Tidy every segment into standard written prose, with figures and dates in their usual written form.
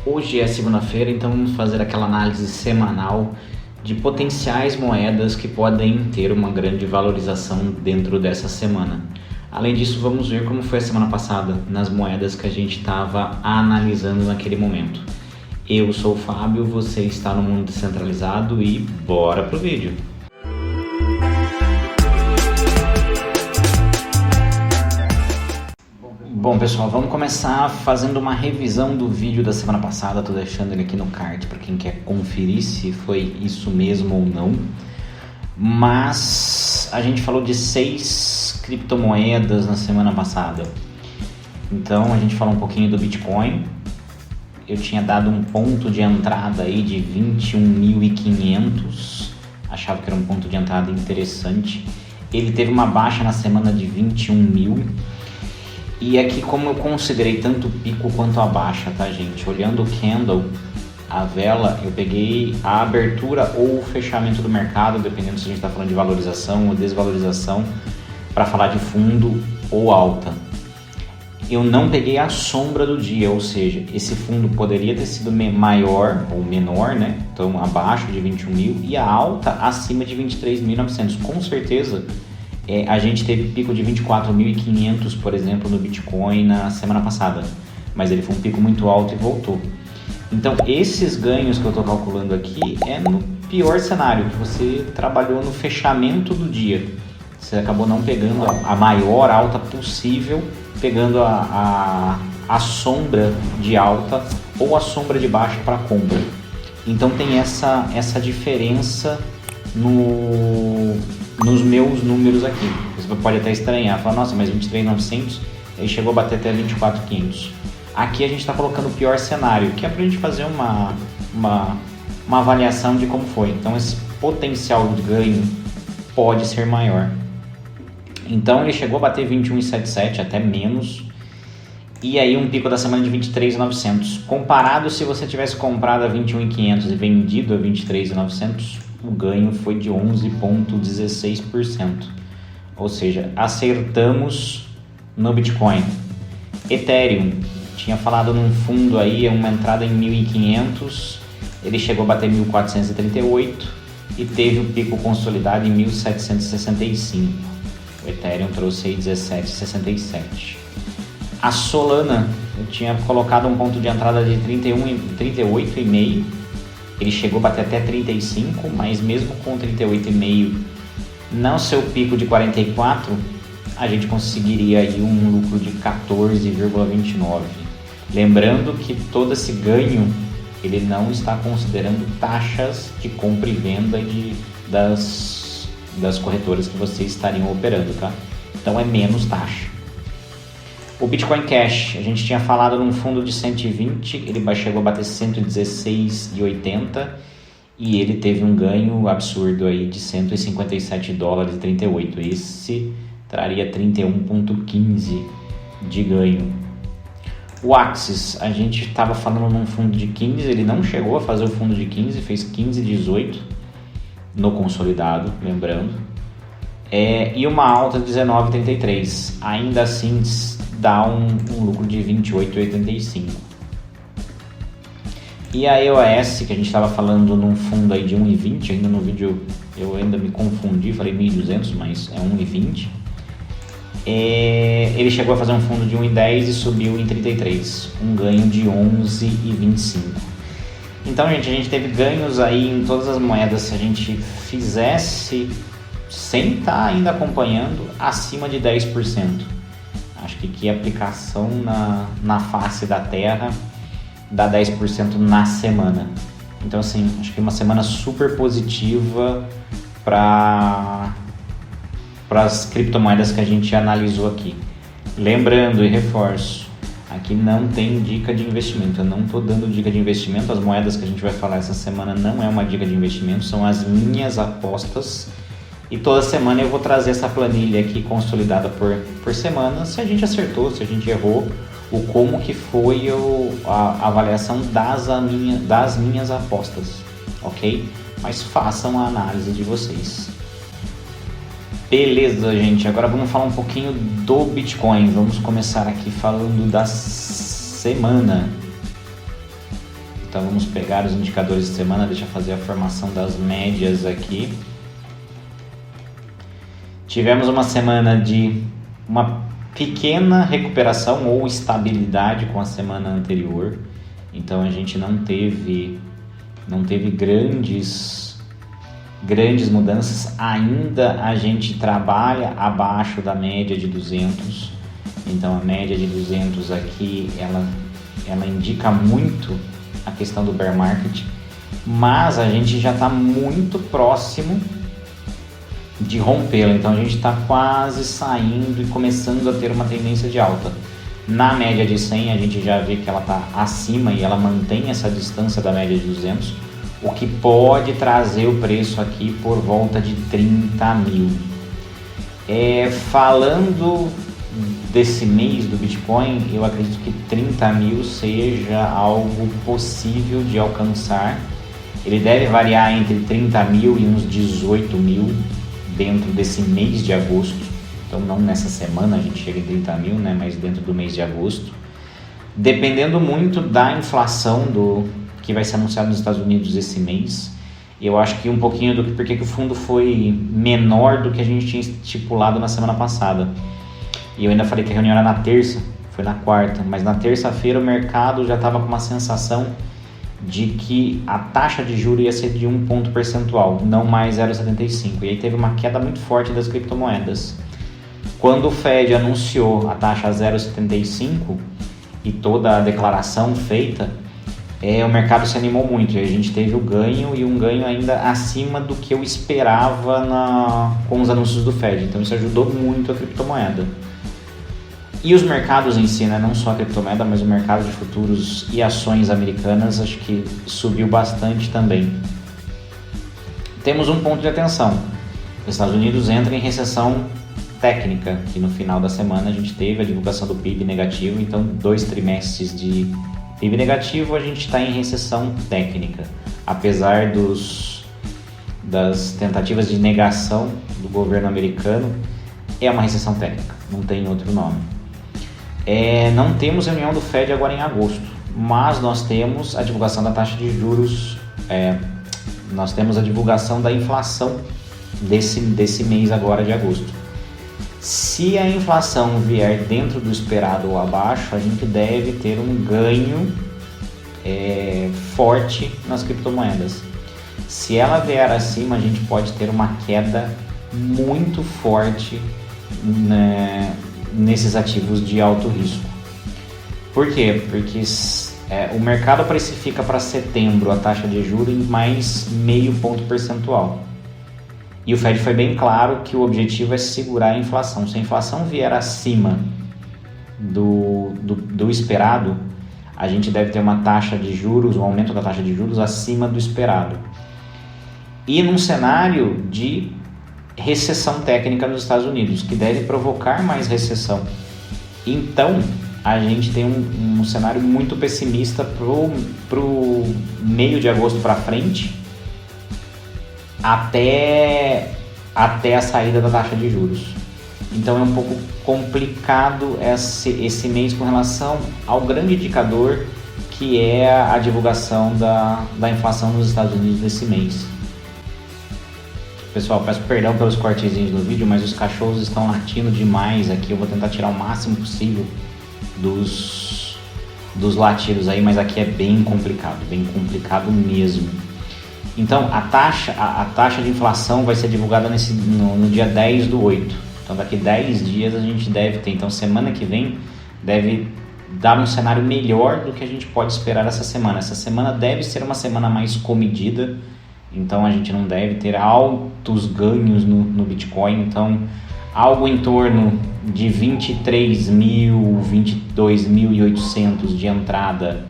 Hoje é segunda-feira, então vamos fazer aquela análise semanal de potenciais moedas que podem ter uma grande valorização dentro dessa semana. Além disso, vamos ver como foi a semana passada nas moedas que a gente estava analisando naquele momento. Eu sou o Fábio, você está no Mundo Descentralizado e bora pro vídeo! Bom pessoal, vamos começar fazendo uma revisão do vídeo da semana passada. Estou deixando ele aqui no card para quem quer conferir se foi isso mesmo ou não. Mas a gente falou de 6 criptomoedas na semana passada. Então a gente falou um pouquinho do Bitcoin. Eu tinha dado um ponto de entrada aí de 21.500. Achava que era um ponto de entrada interessante. Ele teve uma baixa na semana de 21.000. E aqui, como eu considerei tanto o pico quanto a baixa, tá, gente? Olhando o candle, a vela, eu peguei a abertura ou o fechamento do mercado, dependendo se a gente está falando de valorização ou desvalorização, para falar de fundo ou alta. Eu não peguei a sombra do dia, ou seja, esse fundo poderia ter sido maior ou menor, né? Então, abaixo de 21.000 e a alta acima de 23.900. Com certeza, a gente teve pico de 24.500, por exemplo, no Bitcoin na semana passada, mas ele foi um pico muito alto e voltou. Então, esses ganhos que eu estou calculando aqui é no pior cenário, que você trabalhou no fechamento do dia. Você acabou não pegando a maior alta possível, pegando a sombra de alta ou a sombra de baixa para compra. Então, tem essa diferença nos meus números aqui. Você pode até estranhar, falar, nossa, mas 23.900, aí chegou a bater até 24.500. Aqui a gente está colocando o pior cenário, que é para a gente fazer uma avaliação de como foi. Então esse potencial de ganho pode ser maior. Então ele chegou a bater 21.77, até menos, e aí um pico da semana de 23.900. Comparado, se você tivesse comprado a 21.500 e vendido a 23.900, o ganho foi de 11,16%. Ou seja, acertamos no Bitcoin. Ethereum, tinha falado num fundo aí, uma entrada em 1.500, ele chegou a bater 1.438 e teve o pico consolidado em 1.765. O Ethereum trouxe aí 17,67. A Solana, eu tinha colocado um ponto de entrada de 38,5. Ele chegou a bater até 35, mas mesmo com 38,5, não seu pico de 44, a gente conseguiria aí um lucro de 14,29. Lembrando que todo esse ganho, ele não está considerando taxas de compra e venda das corretoras que vocês estariam operando, tá? Então é menos taxa. O Bitcoin Cash, a gente tinha falado num fundo de 120, ele chegou a bater 116,80 e ele teve um ganho absurdo aí de $157,38. Esse traria 31,15 de ganho. O Axis, a gente estava falando num fundo de 15, ele não chegou a fazer o fundo de 15, fez 15,18 no consolidado, lembrando. E uma alta de 19,33, ainda assim dá um lucro de 28,85. E a EOS, que a gente estava falando num fundo aí de 1,20, ainda no vídeo eu ainda me confundi, falei 1.200, mas é 1,20. Ele chegou a fazer um fundo de 1,10 e subiu em 33, um ganho de 11,25. Então, gente, a gente teve ganhos aí em todas as moedas. Se a gente fizesse sem estar ainda acompanhando, acima de 10%. Acho que aqui a aplicação na face da terra dá 10% na semana. Então, assim, acho que é uma semana super positiva para as criptomoedas que a gente analisou aqui. Lembrando e reforço, aqui não tem dica de investimento. Eu não estou dando dica de investimento. As moedas que a gente vai falar essa semana não é uma dica de investimento, são as minhas apostas. E toda semana eu vou trazer essa planilha aqui consolidada por semana, se a gente acertou, se a gente errou, o como que foi a avaliação das minhas apostas, ok? Mas façam a análise de vocês. Beleza, gente, agora vamos falar um pouquinho do Bitcoin. Vamos começar aqui falando da semana. Então vamos pegar os indicadores de semana, deixa eu fazer a formação das médias aqui. Tivemos uma semana de uma pequena recuperação ou estabilidade com a semana anterior. Então a gente não teve grandes mudanças. Ainda a gente trabalha abaixo da média de 200. Então a média de 200 aqui, ela indica muito a questão do bear market, mas a gente já está muito próximo de rompê-la. Então a gente está quase saindo e começando a ter uma tendência de alta. Na média de 100 a gente já vê que ela está acima e ela mantém essa distância da média de 200, o que pode trazer o preço aqui por volta de 30 mil. Falando desse mês do Bitcoin, eu acredito que 30 mil seja algo possível de alcançar. Ele deve variar entre 30 mil e uns 18 mil dentro desse mês de agosto. Então não nessa semana a gente chega em 30 mil, né, mas dentro do mês de agosto. Dependendo muito da inflação que vai ser anunciado nos Estados Unidos esse mês. Eu acho que um pouquinho do porque que o fundo foi menor do que a gente tinha estipulado na semana passada. E eu ainda falei que a reunião era na terça, foi na quarta, mas na terça-feira o mercado já estava com uma sensação de que a taxa de juros ia ser de 1 ponto percentual, não mais 0,75. E aí teve uma queda muito forte das criptomoedas. Quando o Fed anunciou a taxa 0,75 e toda a declaração feita, o mercado se animou muito. E a gente teve o ganho, e um ganho ainda acima do que eu esperava com os anúncios do Fed. Então isso ajudou muito a criptomoeda. E os mercados em si, né? Não só a criptomoeda, mas o mercado de futuros e ações americanas, acho que subiu bastante também. Temos um ponto de atenção. Os Estados Unidos entram em recessão técnica, que no final da semana a gente teve a divulgação do PIB negativo, então 2 trimestres de PIB negativo, a gente está em recessão técnica. Apesar das tentativas de negação do governo americano, é uma recessão técnica, não tem outro nome. Não temos reunião do Fed agora em agosto, mas nós temos a divulgação da taxa de juros, nós temos a divulgação da inflação desse mês agora de agosto. Se a inflação vier dentro do esperado ou abaixo, a gente deve ter um ganho forte nas criptomoedas. Se ela vier acima, a gente pode ter uma queda muito forte, né, nesses ativos de alto risco. Por quê? Porque o mercado precifica para setembro a taxa de juros em mais 0,5 ponto percentual. E o Fed foi bem claro que o objetivo é segurar a inflação. Se a inflação vier acima do esperado, a gente deve ter uma taxa de juros, um aumento da taxa de juros acima do esperado. E num cenário de recessão técnica nos Estados Unidos, que deve provocar mais recessão. Então, a gente tem um cenário muito pessimista pro meio de agosto para frente, até a saída da taxa de juros. Então é um pouco complicado esse mês com relação ao grande indicador que é a divulgação da inflação nos Estados Unidos nesse mês. Pessoal, peço perdão pelos cortezinhos do vídeo, mas os cachorros estão latindo demais aqui. Eu vou tentar tirar o máximo possível dos latidos aí, mas aqui é bem complicado mesmo. Então, a taxa de inflação vai ser divulgada no dia 10/8. Então, daqui 10 dias a gente deve ter. Então, semana que vem deve dar um cenário melhor do que a gente pode esperar essa semana. Essa semana deve ser uma semana mais comedida. Então, a gente não deve ter altos ganhos no Bitcoin. Então, algo em torno de 23 mil, 22.800 de entrada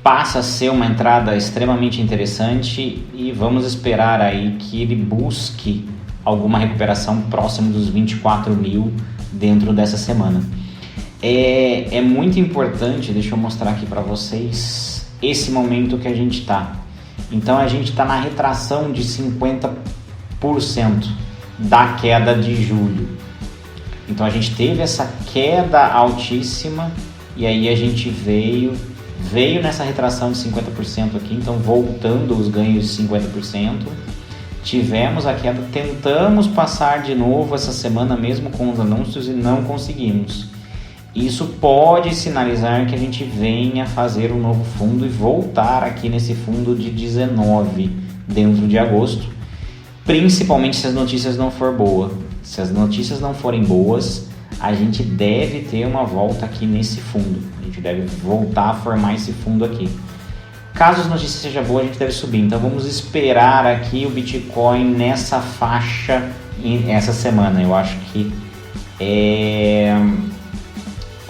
passa a ser uma entrada extremamente interessante, e vamos esperar aí que ele busque alguma recuperação próximo dos 24 mil dentro dessa semana. É muito importante, deixa eu mostrar aqui para vocês esse momento que a gente está. Então a gente está na retração de 50% da queda de julho. Então a gente teve essa queda altíssima e aí a gente veio veio nessa retração de 50% aqui, então voltando os ganhos de 50%. Tivemos a queda, tentamos passar de novo essa semana mesmo com os anúncios e não conseguimos. Isso pode sinalizar que a gente venha fazer um novo fundo e voltar aqui nesse fundo de 19 dentro de agosto, principalmente se as notícias não for boa. Se as notícias não forem boas, a gente deve ter uma volta aqui nesse fundo. A gente deve voltar a formar esse fundo aqui. Caso as notícias sejam boas, a gente deve subir. Então vamos esperar aqui o Bitcoin nessa faixa essa semana. Eu acho que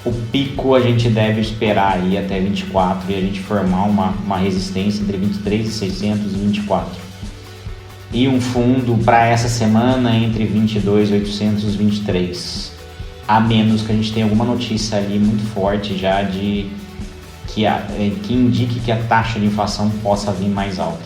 o pico a gente deve esperar aí até 24 e a gente formar uma resistência entre 23.600 e 24. E um fundo para essa semana entre 22.800 e 23. A menos que a gente tenha alguma notícia ali muito forte já que indique que a taxa de inflação possa vir mais alta.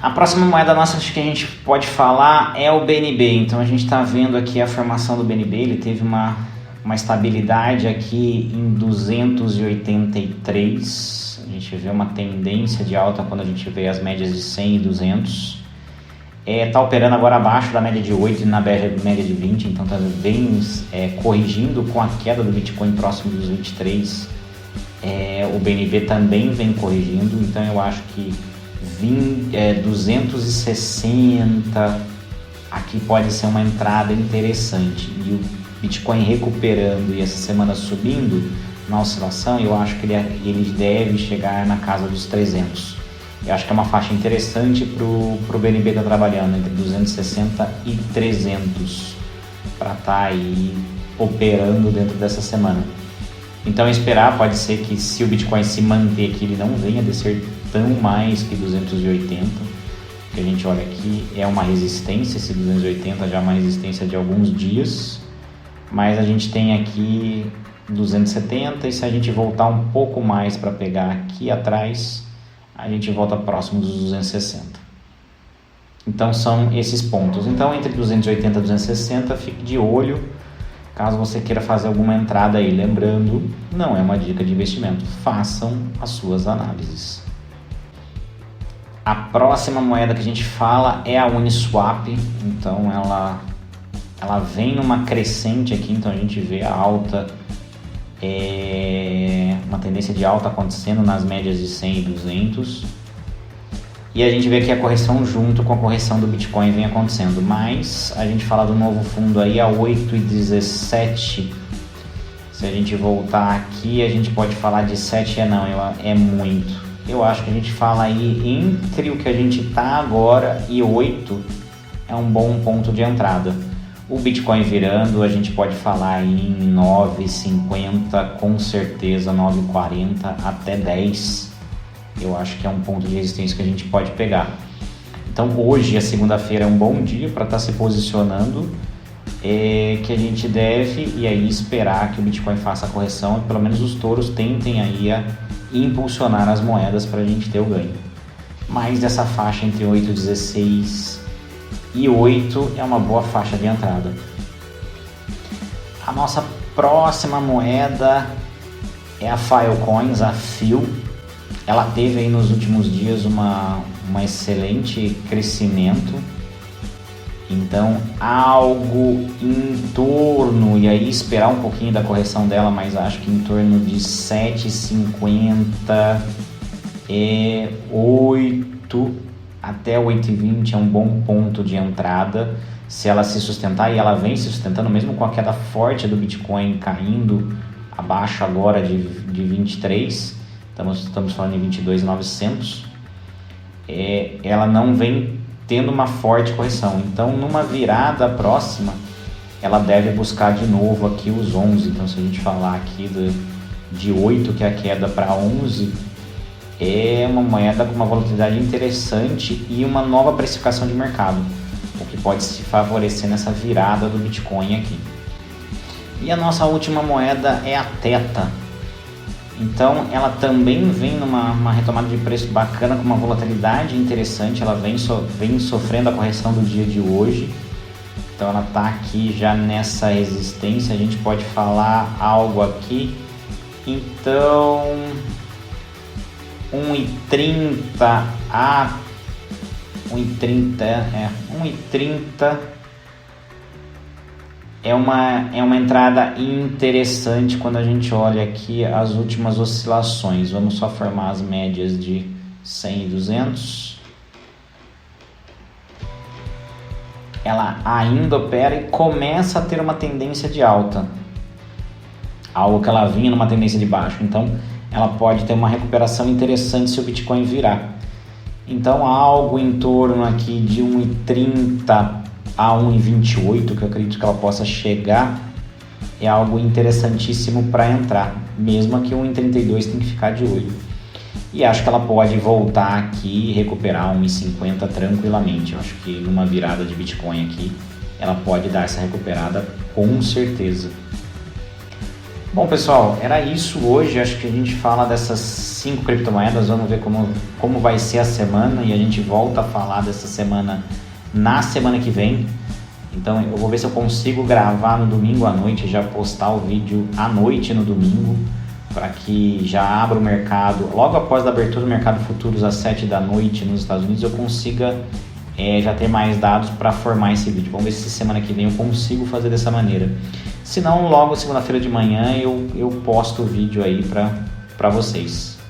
A próxima moeda nossa acho que a gente pode falar é o BNB. Então a gente está vendo aqui a formação do BNB, ele teve uma estabilidade aqui em 283. A gente vê uma tendência de alta quando a gente vê as médias de 100 e 200. Está operando agora abaixo da média de 8 e na média de 20, então está bem corrigindo com a queda do Bitcoin próximo dos 23. O BNB também vem corrigindo, então eu acho que 260 aqui pode ser uma entrada interessante. E o Bitcoin recuperando e essa semana subindo na oscilação, eu acho que ele deve chegar na casa dos 300. Eu acho que é uma faixa interessante para o BNB estar trabalhando entre 260 e 300 para estar aí operando dentro dessa semana. Então esperar, pode ser que se o Bitcoin se manter aqui, ele não venha descer tão mais que 280. O que a gente olha aqui é uma resistência, esse 280 já é uma resistência de alguns dias. Mas a gente tem aqui 270 e se a gente voltar um pouco mais para pegar aqui atrás, a gente volta próximo dos 260. Então são esses pontos. Então entre 280 e 260, fique de olho caso você queira fazer alguma entrada aí. Lembrando, não é uma dica de investimento, façam as suas análises. A próxima moeda que a gente fala é a Uniswap. Então ela vem numa crescente aqui, então a gente vê a alta, uma tendência de alta acontecendo nas médias de 100 e 200. E a gente vê que a correção junto com a correção do Bitcoin vem acontecendo. Mas a gente fala do novo fundo aí a 8,17. Se a gente voltar aqui, a gente pode falar de 7 é muito. Eu acho que a gente fala aí entre o que a gente está agora e 8 é um bom ponto de entrada. O Bitcoin virando, a gente pode falar em 9,50, com certeza 9,40 até 10. Eu acho que é um ponto de resistência que a gente pode pegar. Então hoje, a segunda-feira, é um bom dia para estar se posicionando, que a gente deve e aí esperar que o Bitcoin faça a correção e pelo menos os touros tentem aí a impulsionar as moedas para a gente ter o ganho. Mas dessa faixa entre 8,16 e 8 é uma boa faixa de entrada. A nossa próxima moeda é a Filecoins, a FIL. Ela teve aí nos últimos dias uma excelente crescimento. Então algo em torno, e aí esperar um pouquinho da correção dela, mas acho que em torno de 7,50 e 8 até 8,20 é um bom ponto de entrada. Se ela se sustentar, e ela vem se sustentando mesmo com a queda forte do Bitcoin caindo abaixo agora de 23, estamos falando em 22.900, ela não vem tendo uma forte correção. Então numa virada próxima ela deve buscar de novo aqui os 11. Então se a gente falar aqui de 8, que é a queda para 11, é uma moeda com uma volatilidade interessante e uma nova precificação de mercado, o que pode se favorecer nessa virada do Bitcoin aqui. E a nossa última moeda é a Theta. Então ela também vem numa retomada de preço bacana, com uma volatilidade interessante. Ela vem sofrendo a correção do dia de hoje. Então ela está aqui já nessa resistência. A gente pode falar algo aqui Então 1,30 a 1,30 é uma entrada interessante quando a gente olha aqui as últimas oscilações. Vamos só formar as médias de 100 e 200. Ela ainda opera e começa a ter uma tendência de alta, algo que ela vinha numa tendência de baixo. Então ela pode ter uma recuperação interessante se o Bitcoin virar. Então algo em torno aqui de 1,30 a 1,28, que eu acredito que ela possa chegar, é algo interessantíssimo para entrar. Mesmo que 1,32 tem que ficar de olho. E acho que ela pode voltar aqui e recuperar 1,50 tranquilamente. Eu acho que numa virada de Bitcoin aqui, ela pode dar essa recuperada com certeza. Bom, pessoal, era isso hoje. Acho que a gente fala dessas 5 criptomoedas. Vamos ver como vai ser a semana, e a gente volta a falar dessa semana na semana que vem. Então eu vou ver se eu consigo gravar no domingo à noite, já postar o vídeo à noite no domingo, para que já abra o mercado, logo após a abertura do mercado futuros às 7 da noite nos Estados Unidos, eu consiga já ter mais dados para formar esse vídeo. Vamos ver se semana que vem eu consigo fazer dessa maneira. Se não, logo segunda-feira de manhã eu posto o vídeo aí para vocês.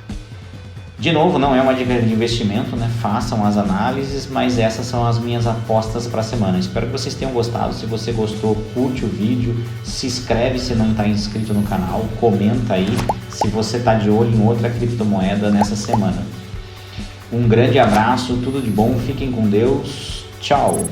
De novo, não é uma dica de investimento, né? Façam as análises, mas essas são as minhas apostas para a semana. Espero que vocês tenham gostado. Se você gostou, curte o vídeo, se inscreve se não está inscrito no canal, comenta aí se você está de olho em outra criptomoeda nessa semana. Um grande abraço, tudo de bom, fiquem com Deus, tchau!